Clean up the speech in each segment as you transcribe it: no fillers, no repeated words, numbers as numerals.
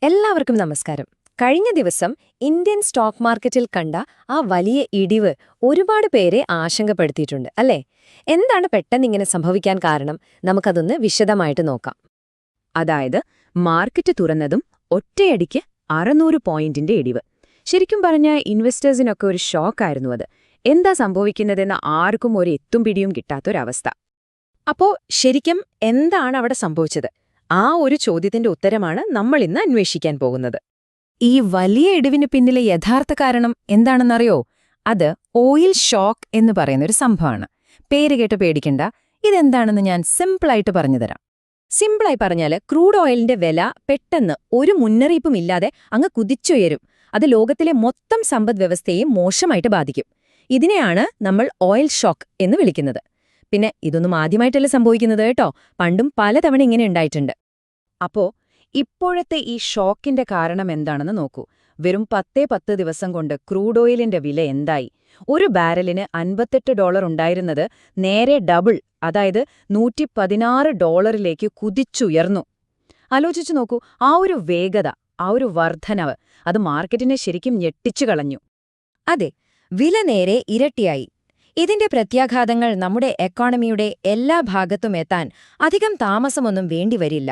എല്ലാവർക്കും നമസ്കാരം. കഴിഞ്ഞ ദിവസം ഇന്ത്യൻ സ്റ്റോക്ക് മാർക്കറ്റിൽ കണ്ട ആ വലിയ ഇടിവ് ഒരുപാട് പേരെ ആശങ്കപ്പെടുത്തിയിട്ടുണ്ട് അല്ലേ? എന്താണ് പെട്ടെന്നിങ്ങനെ സംഭവിക്കാൻ കാരണം? നമുക്കതൊന്ന് വിശദമായിട്ട് നോക്കാം. അതായത് മാർക്കറ്റ് തുറന്നതും ഒറ്റയടിക്ക് 600 പോയിന്റിന്റെ ഇടിവ്. ശരിക്കും പറഞ്ഞാൽ ഇൻവെസ്റ്റേഴ്സിനൊക്കെ ഒരു ഷോക്കായിരുന്നു അത്. എന്താ സംഭവിക്കുന്നതെന്ന് ആർക്കും ഒരു എത്തും പിടിയും കിട്ടാത്തൊരവസ്ഥ. അപ്പോ ശരിക്കും എന്താണ് അവിടെ സംഭവിച്ചത്? ആ ഒരു ചോദ്യത്തിന്റെ ഉത്തരമാണ് നമ്മൾ ഇന്ന് അന്വേഷിക്കാൻ പോകുന്നത്. ഈ വലിയ ഇടിവിന് പിന്നിലെ യഥാർത്ഥ കാരണം എന്താണെന്നറിയോ? അത് ഓയിൽ ഷോക്ക് എന്ന് പറയുന്നൊരു സംഭവമാണ്. പേര് കേട്ട് പേടിക്കണ്ട, ഇതെന്താണെന്ന് ഞാൻ സിമ്പിളായിട്ട് പറഞ്ഞുതരാം. സിമ്പിളായി പറഞ്ഞാൽ ക്രൂഡ് ഓയിലിന്റെ വില പെട്ടെന്ന് ഒരു മുന്നറിയിപ്പുമില്ലാതെ അങ്ങ് കുതിച്ചുയരും. അത് ലോകത്തിലെ മൊത്തം സമ്പദ്വ്യവസ്ഥയെയും മോശമായിട്ട് ബാധിക്കും. ഇതിനെയാണ് നമ്മൾ ഓയിൽ ഷോക്ക് എന്ന് വിളിക്കുന്നത്. പിന്നെ ഇതൊന്നും ആദ്യമായിട്ടല്ല സംഭവിക്കുന്നത് കേട്ടോ, പണ്ടും പലതവണ ഇങ്ങനെ ഉണ്ടായിട്ടുണ്ട്. അപ്പോ ഇപ്പോഴത്തെ ഈ ഷോക്കിന്റെ കാരണം എന്താണെന്ന് നോക്കൂ. വെറും 10 ദിവസം കൊണ്ട് ക്രൂഡ് ഓയിലിന്റെ വില എന്തായി? ഒരു ബാരലിന് $58 ഉണ്ടായിരുന്നത് നേരെ ഡബിൾ, അതായത് $116 കുതിച്ചുയർന്നു. ആലോചിച്ചു നോക്കൂ, ആ ഒരു വേഗത, ആ ഒരു വർധനവ്, അത് മാർക്കറ്റിനെ ശരിക്കും ഞെട്ടിച്ചു കളഞ്ഞു. അതെ, വില നേരെ ഇരട്ടിയായി. ഇതിന്റെ പ്രത്യാഘാതങ്ങൾ നമ്മുടെ എക്കോണമിയുടെ എല്ലാ ഭാഗത്തും എത്താൻ അധികം താമസമൊന്നും വേണ്ടിവരില്ല.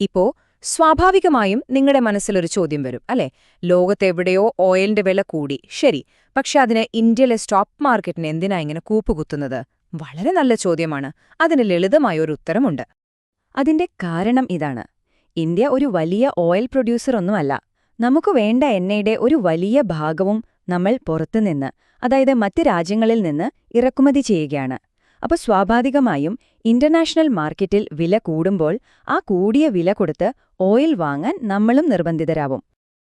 ഇപ്പോ സ്വാഭാവികമായും നിങ്ങളുടെ മനസ്സിലൊരു ചോദ്യം വരും അല്ലേ? ലോകത്തെവിടെയോ ഓയിലിന്റെ വില കൂടി, ശരി, പക്ഷെ അതിന് ഇന്ത്യയിലെ സ്റ്റോക്ക് മാർക്കറ്റിന് എന്തിനാ ഇങ്ങനെ കൂപ്പുകുത്തുന്നത്? വളരെ നല്ല ചോദ്യമാണ്. അതിന് ലളിതമായൊരു ഉത്തരമുണ്ട്. അതിന്റെ കാരണം ഇതാണ്. ഇന്ത്യ ഒരു വലിയ ഓയിൽ പ്രൊഡ്യൂസറൊന്നുമല്ല. നമുക്ക് വേണ്ട എണ്ണയുടെ ഒരു വലിയ ഭാഗവും നമ്മൾ പുറത്തുനിന്ന്, അതായത് മറ്റ് രാജ്യങ്ങളിൽ നിന്ന് ഇറക്കുമതി ചെയ്യുകയാണ്. അപ്പോൾ സ്വാഭാവികമായും ഇന്റർനാഷണൽ മാർക്കറ്റിൽ വില കൂടുമ്പോൾ ആ കൂടിയ വില കൊടുത്ത് ഓയിൽ വാങ്ങാൻ നമ്മളും നിർബന്ധിതരാവും.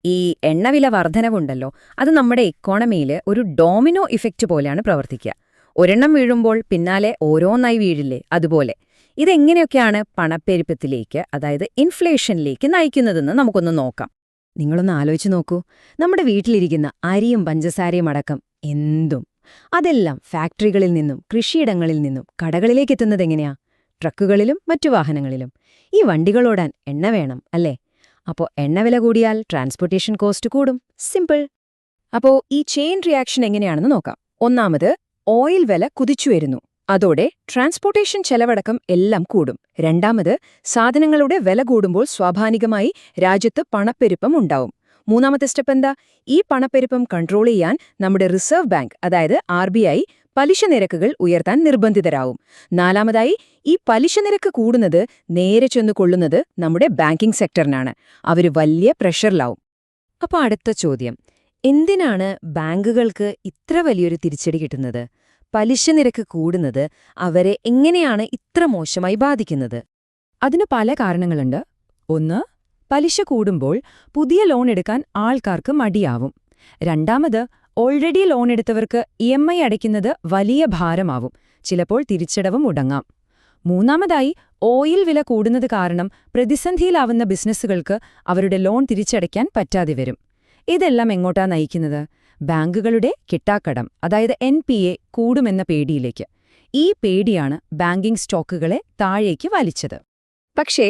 ഈ എണ്ണവില വർധനവുണ്ടല്ലോ, അത് നമ്മുടെ ഇക്കോണമിയിൽ ഒരു ഡോമിനോ ഇഫക്റ്റ് പോലെയാണ് പ്രവർത്തിക്കുക. ഒരെണ്ണം വീഴുമ്പോൾ പിന്നാലെ ഓരോന്നായി വീഴില്ലേ, അതുപോലെ. ഇതെങ്ങനെയൊക്കെയാണ് പണപ്പെരുപ്പത്തിലേക്ക്, അതായത് ഇൻഫ്ലേഷനിലേക്ക് നയിക്കുന്നതെന്ന് നമുക്കൊന്ന് നോക്കാം. നിങ്ങളൊന്ന് ആലോചിച്ച് നോക്കൂ. നമ്മുടെ വീട്ടിലിരിക്കുന്ന അരിയും പഞ്ചസാരയും അടക്കം എന്തും, അതെല്ലാം ഫാക്ടറികളിൽ നിന്നും കൃഷിയിടങ്ങളിൽ നിന്നും കടകളിലേക്ക് എത്തുന്നതെങ്ങനെയാ? ട്രക്കുകളിലും മറ്റു വാഹനങ്ങളിലും. ഈ വണ്ടികളോടാൻ എണ്ണ വേണം അല്ലേ? അപ്പോൾ എണ്ണവില കൂടിയാൽ ട്രാൻസ്പോർട്ടേഷൻ കോസ്റ്റ് കൂടും. സിമ്പിൾ. അപ്പോ ഈ ചെയിൻ റിയാക്ഷൻ എങ്ങനെയാണെന്ന് നോക്കാം. ഒന്നാമത്, ഓയിൽ വില കുതിച്ചുയരുന്നു. അതോടെ ട്രാൻസ്പോർട്ടേഷൻ ചെലവടക്കം എല്ലാം കൂടും. രണ്ടാമത്, സാധനങ്ങളുടെ വില കൂടുമ്പോൾ സ്വാഭാവികമായി രാജ്യത്ത് പണപ്പെരുപ്പം ഉണ്ടാവും. മൂന്നാമത്തെ സ്റ്റെപ്പ് എന്താ? ഈ പണപ്പെരുപ്പം കൺട്രോൾ ചെയ്യാൻ നമ്മുടെ റിസർവ് ബാങ്ക്, അതായത് RBI, പലിശ നിരക്കുകൾ ഉയർത്താൻ നിർബന്ധിതരാവും. നാലാമതായി, ഈ പലിശ നിരക്ക് കൂടുന്നത് നേരെ ചെന്നു കൊള്ളുന്നത് നമ്മുടെ ബാങ്കിംഗ് സെക്ടറിനാണ്. അവര് വലിയ പ്രഷറിലാവും. അപ്പൊ അടുത്ത ചോദ്യം, എന്തിനാണ് ബാങ്കുകൾക്ക് ഇത്ര വലിയൊരു തിരിച്ചടി കിട്ടുന്നത്? പലിശ നിരക്ക് കൂടുന്നത് അവരെ എങ്ങനെയാണ് ഇത്ര മോശമായി ബാധിക്കുന്നത്? അതിന് പല കാരണങ്ങളുണ്ട്. ഒന്ന്, പലിശ കൂടുമ്പോൾ പുതിയ ലോൺ എടുക്കാൻ ആൾക്കാർക്ക് മടിയാവും. രണ്ടാമത്, ഓൾറെഡി ലോൺ എടുത്തവർക്ക് EMI അടയ്ക്കുന്നത് വലിയ ഭാരമാവും. ചിലപ്പോൾ തിരിച്ചടവും മുടങ്ങാം. മൂന്നാമതായി, ഓയിൽ വില കൂടുന്നത് കാരണം പ്രതിസന്ധിയിലാവുന്ന ബിസിനസ്സുകൾക്ക് അവരുടെ ലോൺ തിരിച്ചടയ്ക്കാൻ പറ്റാതെ വരും. ഇതെല്ലാം എങ്ങോട്ടാ നയിക്കുന്നത്? ബാങ്കുകളുടെ കിട്ടാക്കടം, അതായത് NPA കൂടുമെന്ന പേടിയിലേക്ക്. ഈ പേടിയാണ് ബാങ്കിംഗ് സ്റ്റോക്കുകളെ താഴേക്ക് വലിച്ചത്. പക്ഷേ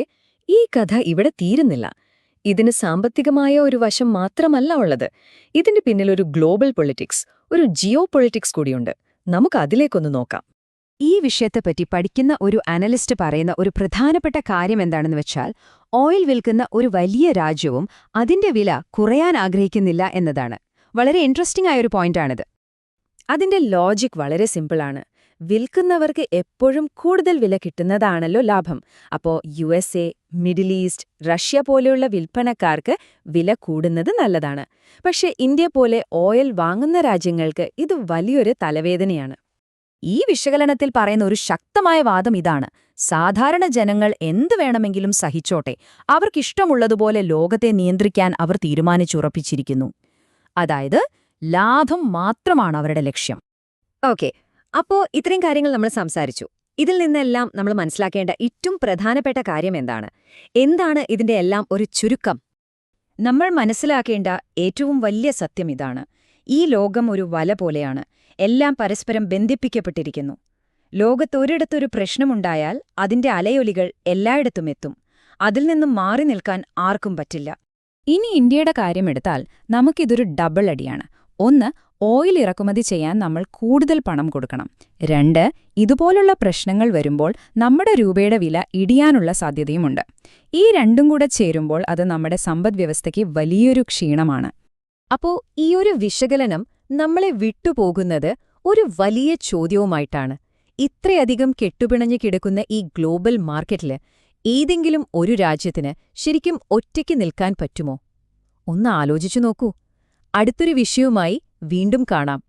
ഈ കഥ ഇവിടെ തീരുന്നില്ല. ഇതിന് സാമ്പത്തികമായ ഒരു വശം മാത്രമല്ല ഉള്ളത്. ഇതിന്റെ പിന്നിലൊരു ഗ്ലോബൽ പൊളിറ്റിക്സ്, ഒരു ജിയോ പൊളിറ്റിക്സ് കൂടിയുണ്ട്. നമുക്ക് അതിലേക്കൊന്ന് നോക്കാം. ഈ വിഷയത്തെപ്പറ്റി പഠിക്കുന്ന ഒരു അനലിസ്റ്റ് പറയുന്ന ഒരു പ്രധാനപ്പെട്ട കാര്യം എന്താണെന്ന് വെച്ചാൽ, ഓയിൽ വിൽക്കുന്ന ഒരു വലിയ രാജ്യവും അതിന്റെ വില കുറയാൻ ആഗ്രഹിക്കുന്നില്ല എന്നതാണ്. വളരെ ഇൻട്രസ്റ്റിംഗ് ആയൊരു പോയിന്റാണിത്. അതിന്റെ ലോജിക് വളരെ സിമ്പിളാണ്. വിൽക്കുന്നവർക്ക് എപ്പോഴും കൂടുതൽ വില കിട്ടുന്നതാണല്ലോ ലാഭം. അപ്പോൾ USA, മിഡിൽ ഈസ്റ്റ്, റഷ്യ പോലെയുള്ള വിൽപ്പനക്കാർക്ക് വില കൂടുന്നത് നല്ലതാണ്. പക്ഷേ ഇന്ത്യ പോലെ ഓയിൽ വാങ്ങുന്ന രാജ്യങ്ങൾക്ക് ഇത് വലിയൊരു തലവേദനയാണ്. ഈ വിശകലനത്തിൽ പറയുന്ന ഒരു ശക്തമായ വാദം ഇതാണ്: സാധാരണ ജനങ്ങൾ എന്തു വേണമെങ്കിലും സഹിച്ചോട്ടെ, അവർക്കിഷ്ടമുള്ളതുപോലെ ലോകത്തെ നിയന്ത്രിക്കാൻ അവർ തീരുമാനിച്ചുറപ്പിച്ചിരിക്കുന്നു. അതായത് ലാഭം മാത്രമാണ് അവരുടെ ലക്ഷ്യം. ഓക്കെ, അപ്പോ ഇത്രയും കാര്യങ്ങൾ നമ്മൾ സംസാരിച്ചു. ഇതിൽ നിന്നെല്ലാം നമ്മൾ മനസ്സിലാക്കേണ്ട ഏറ്റവും പ്രധാനപ്പെട്ട കാര്യം എന്താണ്? എന്താണ് ഇതിന്റെ എല്ലാം ഒരു ചുരുക്കം? നമ്മൾ മനസ്സിലാക്കേണ്ട ഏറ്റവും വലിയ സത്യം ഇതാണ്: ഈ ലോകം ഒരു വല പോലെയാണ്. എല്ലാം പരസ്പരം ബന്ധിപ്പിക്കപ്പെട്ടിരിക്കുന്നു. ലോകത്തൊരിടത്തൊരു പ്രശ്നമുണ്ടായാൽ അതിന്റെ അലയൊലികൾ എല്ലായിടത്തും എത്തും. അതിൽ നിന്നും മാറി നിൽക്കാൻ ആർക്കും പറ്റില്ല. ഇനി ഇന്ത്യയുടെ കാര്യമെടുത്താൽ നമുക്കിതൊരു ഡബിൾ അടിയാണ്. ഒന്ന്, ഓയിൽ ഇറക്കുമതി ചെയ്യാൻ നമ്മൾ കൂടുതൽ പണം കൊടുക്കണം. രണ്ട്, ഇതുപോലുള്ള പ്രശ്നങ്ങൾ വരുമ്പോൾ നമ്മുടെ രൂപയുടെ വില ഇടിയാനുള്ള സാധ്യതയുമുണ്ട്. ഈ രണ്ടും കൂടെ ചേരുമ്പോൾ അത് നമ്മുടെ സമ്പദ്വ്യവസ്ഥയ്ക്ക് വലിയൊരു ക്ഷീണമാണ്. അപ്പോ ഈ ഒരു വിശകലനം നമ്മളെ വിട്ടുപോകുന്നത് ഒരു വലിയ ചോദ്യവുമായിട്ടാണ്. ഇത്രയധികം കെട്ടുപിണഞ്ഞു കിടക്കുന്ന ഈ ഗ്ലോബൽ മാർക്കറ്റില് ഏതെങ്കിലും ഒരു രാജ്യത്തിന് ശരിക്കും ഒറ്റയ്ക്ക് നിൽക്കാൻ പറ്റുമോ? ഒന്ന് ആലോചിച്ചു നോക്കൂ. അടുത്തൊരു വിഷയവുമായി വീണ്ടും കാണാം.